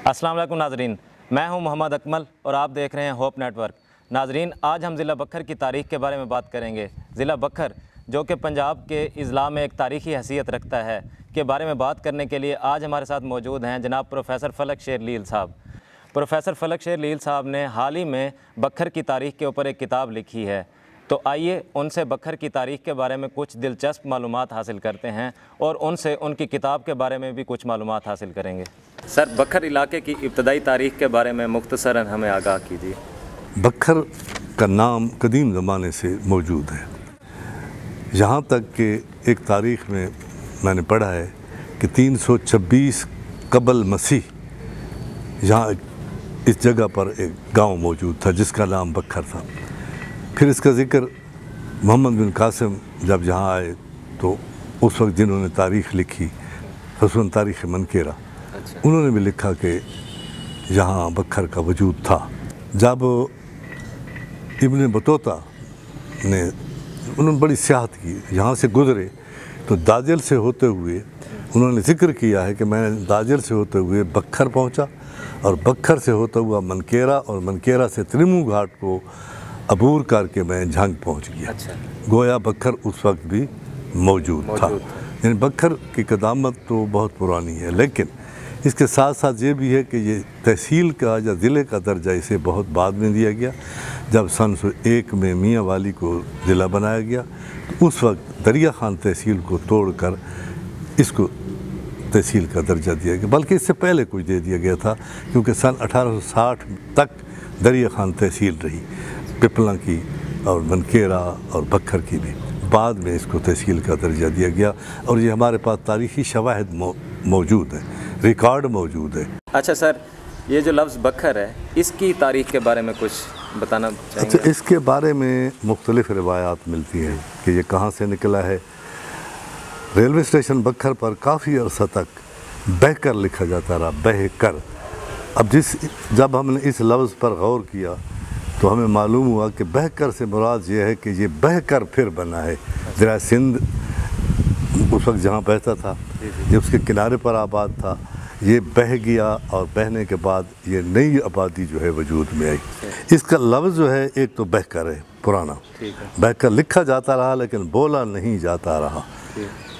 السلام علیکم ناظرین، میں ہوں محمد اکمل اور آپ دیکھ رہے ہیں ہوپ نیٹ ورک۔ ناظرین، آج ہم ضلع بکھر کی تاریخ کے بارے میں بات کریں گے۔ ضلع بکھر جو کہ پنجاب کے اضلاع میں ایک تاریخی حیثیت رکھتا ہے کے بارے میں بات کرنے کے لیے آج ہمارے ساتھ موجود ہیں جناب پروفیسر فلک شیر لیل صاحب۔ پروفیسر فلک شیر لیل صاحب نے حال ہی میں بکھر کی تاریخ کے اوپر ایک کتاب لکھی ہے، تو آئیے ان سے بکھر کی تاریخ کے بارے میں کچھ دلچسپ معلومات حاصل کرتے ہیں اور ان سے ان کی کتاب کے بارے میں بھی کچھ معلومات حاصل کریں گے۔ سر، بکھر علاقے کی ابتدائی تاریخ کے بارے میں مختصراً ہمیں آگاہ کیجیے۔ بکھر کا نام قدیم زمانے سے موجود ہے، یہاں تک کہ ایک تاریخ میں نے پڑھا ہے کہ 326 قبل مسیح یہاں اس جگہ پر ایک گاؤں موجود تھا جس کا نام بکھر تھا۔ پھر اس کا ذکر محمد بن قاسم جب یہاں آئے تو اس وقت جنہوں نے تاریخ لکھی، خصوصاً تاریخ منکیرہ، انہوں نے بھی لکھا کہ یہاں بکھر کا وجود تھا۔ جب ابن بطوطہ نے انہوں نے بڑی سیاحت کی، یہاں سے گزرے تو داجل سے ہوتے ہوئے انہوں نے ذکر کیا ہے کہ میں داجل سے ہوتے ہوئے بکھر پہنچا اور بکھر سے ہوتا ہوا منکیرہ اور منکیرہ سے ترمو گھاٹ کو عبور کر کے میں جھنگ پہنچ گیا۔ گویا بکھر اس وقت بھی موجود تھا۔ یعنی بکھر کی قدامت تو بہت پرانی ہے، لیکن اس کے ساتھ ساتھ یہ بھی ہے کہ یہ تحصیل کا یا ضلع کا درجہ اسے بہت بعد میں دیا گیا۔ جب سن 101 میں میاں والی کو ضلع بنایا گیا تو اس وقت دریا خان تحصیل کو توڑ کر اس کو تحصیل کا درجہ دیا گیا، بلکہ اس سے پہلے کچھ دے دیا گیا تھا، کیونکہ سن 1860 تک دریا خان تحصیل رہی، پپلا کی اور منکیرہ اور بکھر کی بھی۔ بعد میں اس کو تحصیل کا درجہ دیا گیا اور یہ ہمارے پاس تاریخی شواہد موجود ہیں، ریکارڈ موجود ہے۔ اچھا سر، یہ جو لفظ بکھر ہے اس کی تاریخ کے بارے میں کچھ بتانا چاہیں گے؟ اچھا، اس کے بارے میں مختلف روایات ملتی ہیں کہ یہ کہاں سے نکلا ہے۔ ریلوے اسٹیشن بکھر پر کافی عرصہ تک بہکر لکھا جاتا رہا، بہکر۔ اب جب ہم نے اس لفظ پر غور کیا تو ہمیں معلوم ہوا کہ بہکر سے مراد یہ ہے کہ یہ بہہ کر پھر بنا ہے۔ دریا سندھ اس وقت جہاں بہتا تھا، یہ اس کے کنارے پر آباد تھا، یہ بہہ گیا اور بہنے کے بعد یہ نئی آبادی جو ہے وجود میں آئی۔ اس کا لفظ جو ہے ایک تو بہکر ہے، پرانا بہکر لکھا جاتا رہا لیکن بولا نہیں جاتا رہا۔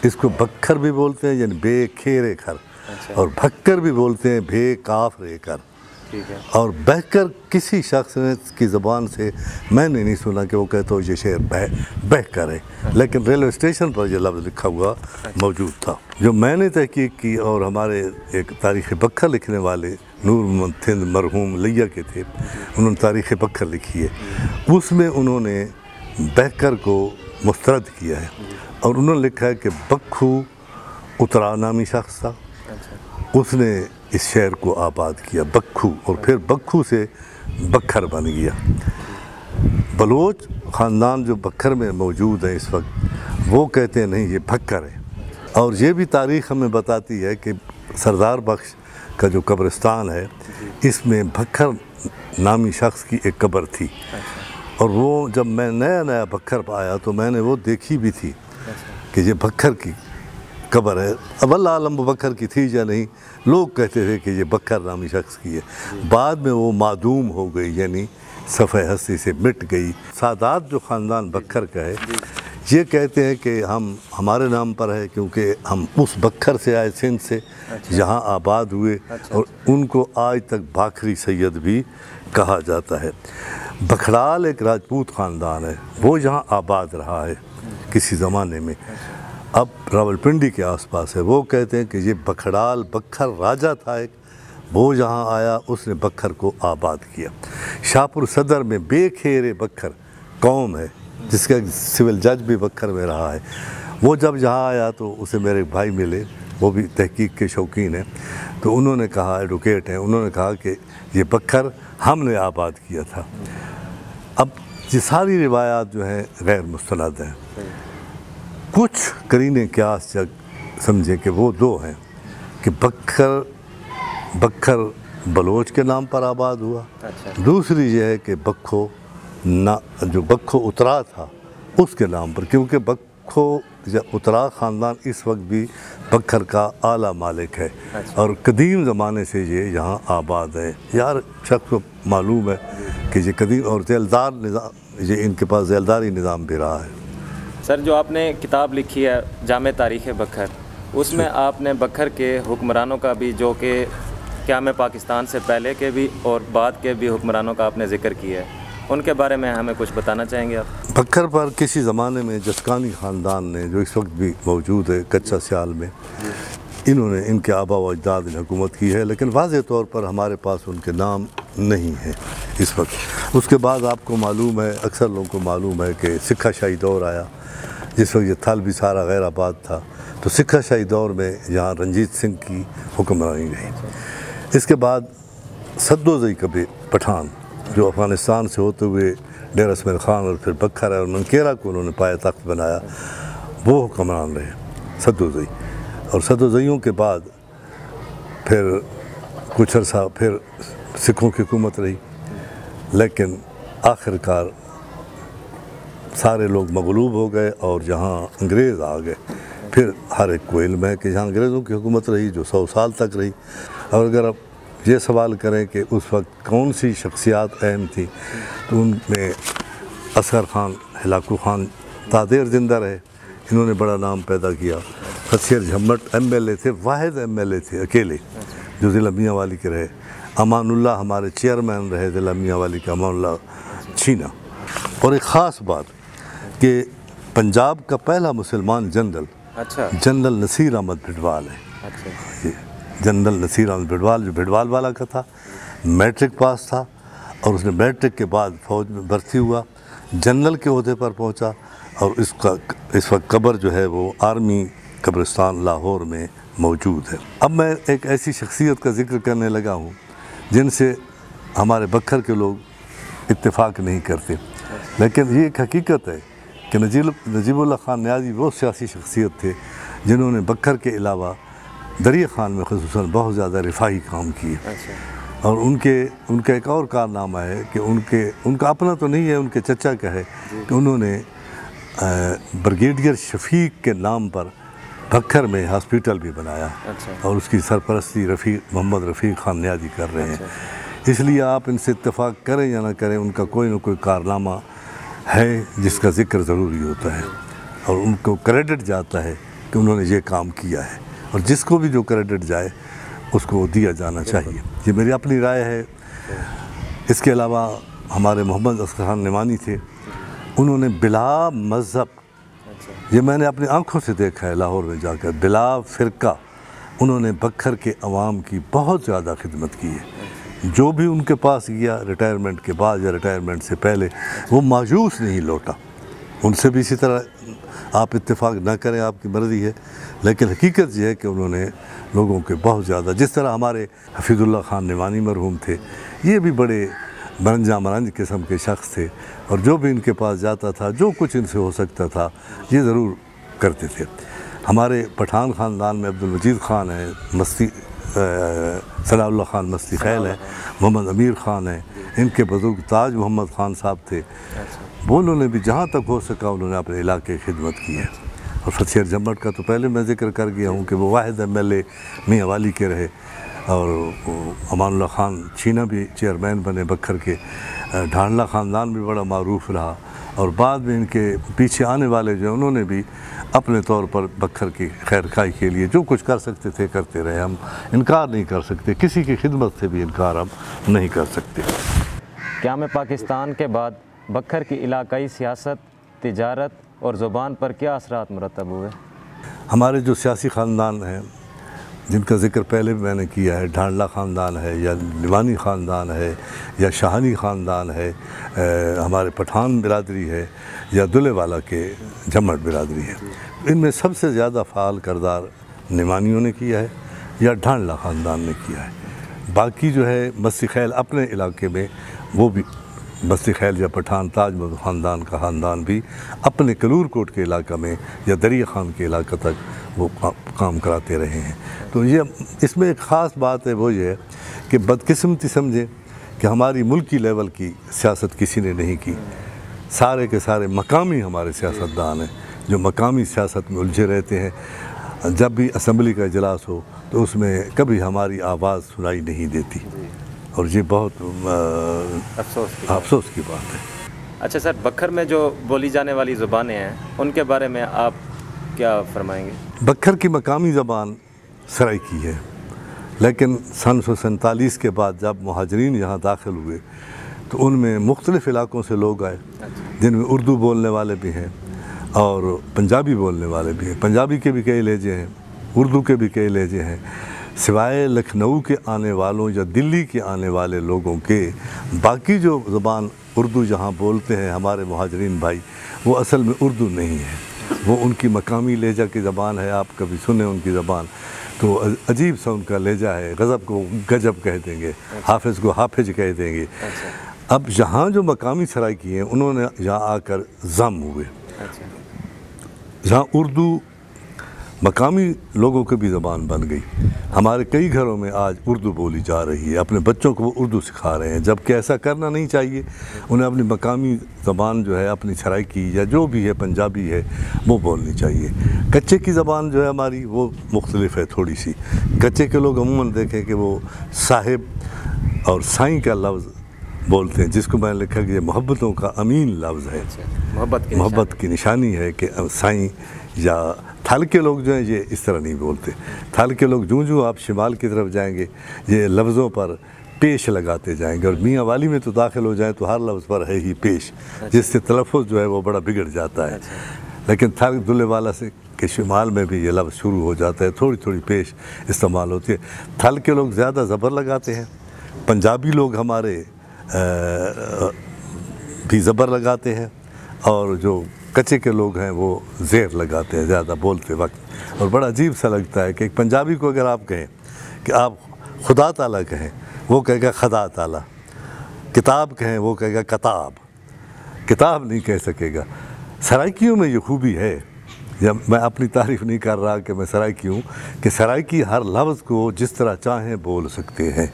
اس کو بکھر بھی بولتے ہیں، یعنی بے کھیرے کھر، اور بھکر بھی بولتے ہیں، بے کاف رے کر۔ اور بہکر کسی شخص نے کی زبان سے میں نے نہیں سنا کہ وہ کہتا ہو یہ شعر بہکر ہے، لیکن ریلوے اسٹیشن پر یہ لفظ لکھا ہوا موجود تھا۔ جو میں نے تحقیق کی اور ہمارے ایک تاریخ بکھر لکھنے والے نور محمد تھند مرحوم لیا کے تھے، انہوں نے تاریخ بکھر لکھی ہے، اس میں انہوں نے بہکر کو مسترد کیا ہے اور انہوں نے لکھا ہے کہ بکھو اترا نامی شخص تھا، اس نے اس شہر کو آباد کیا، بکھو، اور پھر بکھو سے بکھر بن گیا۔ بلوچ خاندان جو بکھر میں موجود ہے اس وقت، وہ کہتے ہیں نہیں یہ بھکر ہے۔ اور یہ بھی تاریخ ہمیں بتاتی ہے کہ سردار بخش کا جو قبرستان ہے اس میں بکھر نامی شخص کی ایک قبر تھی، اور وہ جب میں نیا بکھر پہ آیا تو میں نے وہ دیکھی بھی تھی کہ یہ بکھر کی قبر ہے۔ اب اللہ عالم بکھر کی تھی یا نہیں، لوگ کہتے تھے کہ یہ بکھر نامی شخص کی ہے، بعد میں وہ معدوم ہو گئی، یعنی صفحہ ہستی سے مٹ گئی۔ سادات جو خاندان بکھر کا ہے یہ کہتے ہیں کہ ہمارے نام پر ہے کیونکہ ہم اس بکھر سے آئے، سندھ سے یہاں آباد ہوئے، اور ان کو آج تک باکھری سید بھی کہا جاتا ہے۔ بکھڑال ایک راجپوت خاندان ہے، وہ یہاں آباد رہا ہے کسی زمانے میں، اب راولپنڈی کے آس پاس ہے۔ وہ کہتے ہیں کہ یہ بکھڑال بکھر راجہ تھا ایک، وہ یہاں آیا، اس نے بکھر کو آباد کیا۔ شاہپور صدر میں بے کھیرے بکھر قوم ہے جس کا سول جج بھی بکھر میں رہا ہے، وہ جب یہاں آیا تو اسے میرے بھائی ملے، وہ بھی تحقیق کے شوقین ہیں، تو انہوں نے کہا، ایڈوکیٹ ہیں، انہوں نے کہا کہ یہ بکھر ہم نے آباد کیا تھا۔ اب یہ ساری روایات جو ہیں غیر مستند ہیں، کچھ قرین قیاس جگ سمجھیں کہ وہ دو ہیں کہ بکھر بلوچ کے نام پر آباد ہوا، دوسری یہ ہے کہ جو بکھو اترا تھا اس کے نام پر، کیونکہ کو اترا خاندان اس وقت بھی بکھر کا اعلیٰ مالک ہے اور قدیم زمانے سے یہ یہاں آباد ہے. یار شخص کو معلوم ہے کہ یہ قدیم اور ذیلدار نظام، یہ ان کے پاس ذیلداری نظام بھی رہا ہے. سر جو آپ نے کتاب لکھی ہے جامع تاریخ بکھر، اس میں آپ نے بکھر کے حکمرانوں کا بھی، جو کہ قیام پاکستان سے پہلے کے بھی اور بعد کے بھی حکمرانوں کا آپ نے ذکر کیا ہے، ان کے بارے میں ہمیں کچھ بتانا چاہیں گے آپ؟ بکھر پر کسی زمانے میں جسکانی خاندان نے، جو اس وقت بھی موجود ہے کچا سیال میں، انہوں نے، ان کے آبا و اجداد نے حکومت کی ہے، لیکن واضح طور پر ہمارے پاس ان کے نام نہیں ہیں اس وقت. اس کے بعد آپ کو معلوم ہے، اکثر لوگوں کو معلوم ہے کہ سکھا شاہی دور آیا، جس وقت یہ تھل بھی سارا غیر آباد تھا. تو سکھا شاہی دور میں یہاں رنجیت سنگھ کی حکمرانی رہی. اس کے بعد سدوزئی کبھی پٹھان، جو افغانستان سے ہوتے ہوئے ڈیرہ اسماعیل خان اور پھر بکھر ہے اور منکیرا کو انہوں نے پایہ تخت بنایا، وہ حکمران رہے سدوزئی. اور سدوزئیوں کے بعد پھر کچھ عرصہ پھر سکھوں کی حکومت رہی، لیکن آخر کار سارے لوگ مغلوب ہو گئے اور جہاں انگریز آ گئے. پھر ہر ایک کو علم ہے کہ جہاں انگریزوں کی حکومت رہی جو 100 سال تک رہی. اور اگر آپ یہ سوال کریں کہ اس وقت کون سی شخصیات اہم تھی، تو ان میں اصغر خان، ہلاکو خان تادیر زندہ رہے، انہوں نے بڑا نام پیدا کیا. فتسیر جھمٹ ایم ایل اے تھے، واحد ایم ایل اے تھے اکیلے، جو ضلع میاں والی کے رہے. امان اللہ ہمارے چیئرمین رہے ضلع میاں والی کا، امان اللہ چھینا. اور ایک خاص بات کہ پنجاب کا پہلا مسلمان جنرل نصیر احمد بھٹوال ہے. جنرل نصیر احمد بھٹوال، جو بھٹوال والا کا تھا، میٹرک پاس تھا اور اس نے میٹرک کے بعد فوج میں بھرتی ہوا، جنرل کے عہدے پر پہنچا. اور اس وقت قبر جو ہے وہ آرمی قبرستان لاہور میں موجود ہے. اب میں ایک ایسی شخصیت کا ذکر کرنے لگا ہوں جن سے ہمارے بکھر کے لوگ اتفاق نہیں کرتے، لیکن یہ ایک حقیقت ہے کہ نجیب اللہ خان نیازی وہ سیاسی شخصیت تھے جنہوں نے بکھر کے علاوہ دریا خان میں خصوصاً بہت زیادہ رفاہی کام کیے. اور ان کا ایک اور کارنامہ ہے کہ ان کا اپنا تو نہیں ہے، ان کے چچا کا ہے کہ انہوں نے بریگیڈیئر شفیق کے نام پر بکھر میں ہاسپیٹل بھی بنایا، اور اس کی سرپرستی محمد رفیق خان نیازی کر رہے ہیں. اس لیے آپ ان سے اتفاق کریں یا نہ کریں، ان کا کوئی نہ کوئی کارنامہ ہے جس کا ذکر ضروری ہوتا ہے، اور ان کو کریڈٹ جاتا ہے کہ انہوں نے یہ کام کیا ہے، اور جس کو بھی جو کریڈٹ جائے اس کو دیا جانا چاہیے. یہ میری اپنی رائے ہے. اس کے علاوہ ہمارے محمد اصغر خان نعمانی تھے، انہوں نے بلا مذہب، یہ میں نے اپنی آنکھوں سے دیکھا ہے لاہور میں جا کر، بلا فرقہ انہوں نے بکھر کے عوام کی بہت زیادہ خدمت کی ہے. جو بھی ان کے پاس گیا ریٹائرمنٹ کے بعد یا ریٹائرمنٹ سے پہلے، وہ مایوس نہیں لوٹا. ان سے بھی اسی طرح آپ اتفاق نہ کریں، آپ کی مرضی ہے، لیکن حقیقت یہ ہے کہ انہوں نے لوگوں کے بہت زیادہ، جس طرح ہمارے حفیظ اللہ خان نعمانی مرحوم تھے، یہ بھی بڑے برنجا مرنج قسم کے شخص تھے، اور جو بھی ان کے پاس جاتا تھا، جو کچھ ان سے ہو سکتا تھا، یہ ضرور کرتے تھے. ہمارے پٹھان خاندان میں عبد المجید خان ہے، صلاح اللہ خان مستی خیل ہے، محمد امیر خان ہے، ان کے بزرگ تاج محمد خان صاحب تھے. وہ انہوں نے بھی جہاں تک ہو سکا انہوں نے اپنے علاقے کی خدمت کی ہے. اور فتسیر جھمٹ کا تو پہلے میں ذکر کر گیا ہوں کہ وہ واحد ایم ایل اے میاں والی کے رہے، اور امان اللہ خان چھینا بھی چیئرمین بنے بکھر کے. ڈھانڈلا خاندان بھی بڑا معروف رہا، اور بعد میں ان کے پیچھے آنے والے جو انہوں نے بھی اپنے طور پر بکھر کی خیر خواہی کے لیے جو کچھ کر سکتے تھے کرتے رہے. ہم انکار نہیں کر سکتے، کسی کی خدمت سے بھی انکار ہم نہیں کر سکتے. قیام پاکستان کے بعد بکھر کی علاقائی سیاست، تجارت اور زبان پر کیا اثرات مرتب ہوئے؟ ہمارے جو سیاسی خاندان ہیں جن کا ذکر پہلے بھی میں نے کیا ہے، ڈھانڈلا خاندان ہے یا نعمانی خاندان ہے یا شاہانی خاندان ہے، ہمارے پٹھان برادری ہے یا دلے والا کے جھمٹ برادری ہے، ان میں سب سے زیادہ فعال کردار نعمانیوں نے کیا ہے یا ڈھانڈلا خاندان نے کیا ہے. باقی جو ہے مستی خیل اپنے علاقے میں، وہ بھی مستی خیل یا پٹھان تاج محمد خاندان کا خاندان بھی اپنے کلور کوٹ کے علاقہ میں یا دریا خان کے علاقہ تک وہ کام کراتے رہے ہیں. تو یہ اس میں ایک خاص بات ہے، وہ یہ ہے کہ بدقسمتی سمجھیں کہ ہماری ملکی لیول کی سیاست کسی نے نہیں کی، سارے کے سارے مقامی ہمارے سیاستدان ہیں. جو مقامی سیاست میں الجھے رہتے ہیں، جب بھی اسمبلی کا اجلاس ہو تو اس میں کبھی ہماری آواز سنائی نہیں دیتی، اور یہ بہت افسوس کی بات ہے۔ اچھا سر، بکھر میں جو بولی جانے والی زبانیں ہیں ان کے بارے میں آپ کیا فرمائیں گے؟ بکھر کی مقامی زبان سرائکی ہے، لیکن سن 1947 کے بعد جب مہاجرین یہاں داخل ہوئے تو ان میں مختلف علاقوں سے لوگ آئے، جن میں اردو بولنے والے بھی ہیں اور پنجابی بولنے والے بھی ہیں۔ پنجابی کے بھی کئی لہجے ہیں، اردو کے بھی کئی لہجے ہیں۔ سوائے لکھنؤ کے آنے والوں یا دلی کے آنے والے لوگوں کے، باقی جو زبان اردو جہاں بولتے ہیں ہمارے مہاجرین بھائی، وہ اصل میں اردو نہیں ہے، وہ ان کی مقامی لہجہ کی زبان ہے۔ آپ کبھی سنیں ان کی زبان تو عجیب سا ان کا لہجہ ہے، غضب کو گجب کہہ دیں گے، حافظ کو حافظ کہہ دیں گے۔ اب یہاں جو مقامی سرائکی ہیں انہوں نے یہاں آ کر ضم ہوئے، جہاں اردو مقامی لوگوں کی بھی زبان بن گئی۔ ہمارے کئی گھروں میں آج اردو بولی جا رہی ہے، اپنے بچوں کو وہ اردو سکھا رہے ہیں، جبکہ ایسا کرنا نہیں چاہیے۔ انہیں اپنی مقامی زبان جو ہے، اپنی سرائکی یا جو بھی ہے، پنجابی ہے، وہ بولنی چاہیے۔ کچے کی زبان جو ہے ہماری وہ مختلف ہے تھوڑی سی۔ کچے کے لوگ عموماً دیکھیں کہ وہ صاحب اور سائیں کا لفظ بولتے ہیں، جس کو میں نے لکھا کہ یہ محبتوں کا امین لفظ ہے، محبت کی نشانی ہے کہ سائیں۔ یا تھل کے لوگ جو ہیں یہ اس طرح نہیں بولتے۔ تھل کے لوگ جوں آپ شمال کی طرف جائیں گے یہ لفظوں پر پیش لگاتے جائیں گے، اور میاں والی میں تو داخل ہو جائیں تو ہر لفظ پر ہے ہی پیش، جس سے تلفظ جو ہے وہ بڑا بگڑ جاتا ہے۔ لیکن تھل دلے والا سے کہ شمال میں بھی یہ لفظ شروع ہو جاتا ہے، تھوڑی تھوڑی پیش استعمال ہوتی ہے۔ تھل کے لوگ زیادہ زبر لگاتے ہیں، پنجابی لوگ ہمارے بھی زبر لگاتے ہیں، اور جو کچے کے لوگ ہیں وہ زیر لگاتے ہیں زیادہ بولتے وقت۔ اور بڑا عجیب سا لگتا ہے کہ ایک پنجابی کو اگر آپ کہیں کہ آپ خدا تعالیٰ کہیں، وہ کہے گا خدا تعالیٰ۔ کتاب کہیں، وہ کہے گا کتاب۔ کتاب نہیں کہہ سکے گا۔ سرائکیوں میں یہ خوبی ہے، یا میں اپنی تعریف نہیں کر رہا کہ میں سرائکی ہوں، کہ سرائکی ہر لفظ کو جس طرح چاہیں بول سکتے ہیں،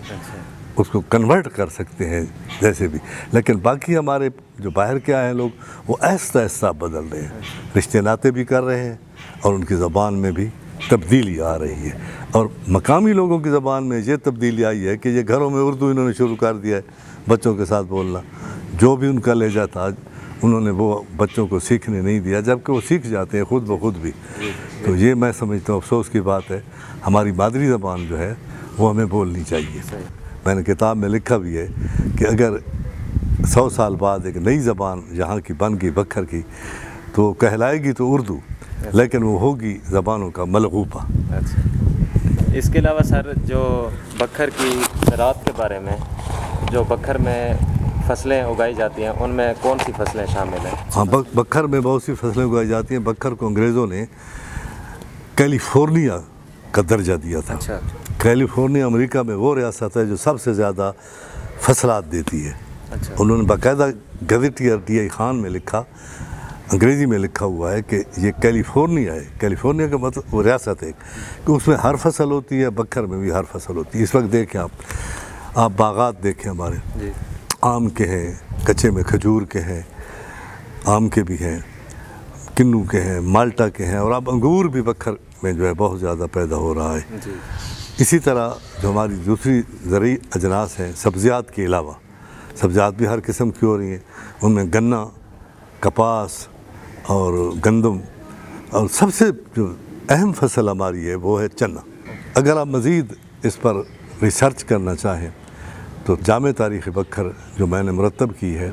اس کو کنورٹ کر سکتے ہیں جیسے بھی۔ لیکن باقی ہمارے جو باہر کے آئے ہیں لوگ، وہ آہستہ آہستہ بدل رہے ہیں، رشتے ناطے بھی کر رہے ہیں، اور ان کی زبان میں بھی تبدیلی آ رہی ہے۔ اور مقامی لوگوں کی زبان میں یہ تبدیلی آئی ہے کہ یہ گھروں میں اردو انہوں نے شروع کر دیا ہے بچوں کے ساتھ بولنا۔ جو بھی ان کا لہجہ تھا انہوں نے وہ بچوں کو سیکھنے نہیں دیا، جبکہ وہ سیکھ جاتے ہیں خود بخود بھی۔ تو یہ میں سمجھتا ہوں افسوس کی بات ہے۔ ہماری مادری زبان جو ہے وہ ہمیں بولنی چاہیے۔ میں نے کتاب میں لکھا بھی ہے کہ اگر 100 سال بعد ایک نئی زبان یہاں کی بن گئی بکھر کی، تو کہلائے گی تو اردو، لیکن وہ ہوگی زبانوں کا ملغوبہ۔ اس کے علاوہ سر، جو بکھر کی زراعت کے بارے میں، جو بکھر میں فصلیں اگائی جاتی ہیں ان میں کون سی فصلیں شامل ہیں؟ ہاں، بکھر میں بہت سی فصلیں اگائی جاتی ہیں۔ بکھر کو انگریزوں نے کیلیفورنیا کا درجہ دیا تھا۔ کیلیفورنیا امریکہ میں وہ ریاست ہے جو سب سے زیادہ فصلات دیتی ہے۔ انہوں نے باقاعدہ گزٹیئر DI خان میں لکھا، انگریزی میں لکھا ہوا ہے کہ یہ کیلیفورنیا ہے۔ کیلیفورنیا کا مطلب وہ ریاست ہے کہ اس میں ہر فصل ہوتی ہے، بکھر میں بھی ہر فصل ہوتی ہے۔ اس وقت دیکھیں آپ باغات دیکھیں ہمارے، آم کے ہیں، کچے میں کھجور کے ہیں، آم کے بھی ہیں، کنو کے ہیں، مالٹا کے ہیں، اور اب انگور بھی بکھر میں جو ہے بہت زیادہ پیدا ہو رہا ہے۔ اسی طرح جو ہماری دوسری زرعی اجناس ہیں، سبزیات کے علاوہ، سبزیات بھی ہر قسم کی ہو رہی ہیں۔ ان میں گنا، کپاس اور گندم، اور سب سے جو اہم فصل ہماری ہے وہ ہے چنا۔ اگر آپ مزید اس پر ریسرچ کرنا چاہیں تو جامع تاریخ بکھر جو میں نے مرتب کی ہے،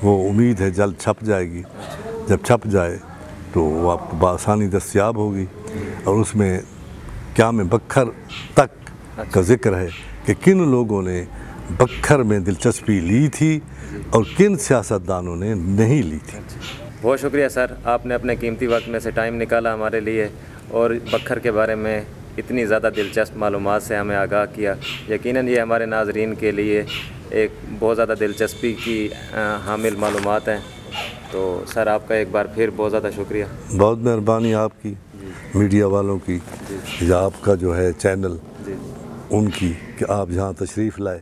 وہ امید ہے جلد چھپ جائے گی۔ جب چھپ جائے تو وہ آپ کو بآسانی دستیاب ہوگی، اور اس میں قیام بکھر تک کا ذکر ہے کہ کن لوگوں نے بکھر میں دلچسپی لی تھی اور کن سیاستدانوں نے نہیں لی تھی۔ بہت شکریہ سر، آپ نے اپنے قیمتی وقت میں سے ٹائم نکالا ہمارے لیے، اور بکھر کے بارے میں اتنی زیادہ دلچسپ معلومات سے ہمیں آگاہ کیا۔ یقیناً یہ ہمارے ناظرین کے لیے ایک بہت زیادہ دلچسپی کی حامل معلومات ہیں۔ تو سر، آپ کا ایک بار پھر بہت زیادہ شکریہ۔ بہت مہربانی آپ کی، میڈیا والوں کی، یا آپ کا جو ہے چینل، ان کی، کہ آپ جہاں تشریف لائے۔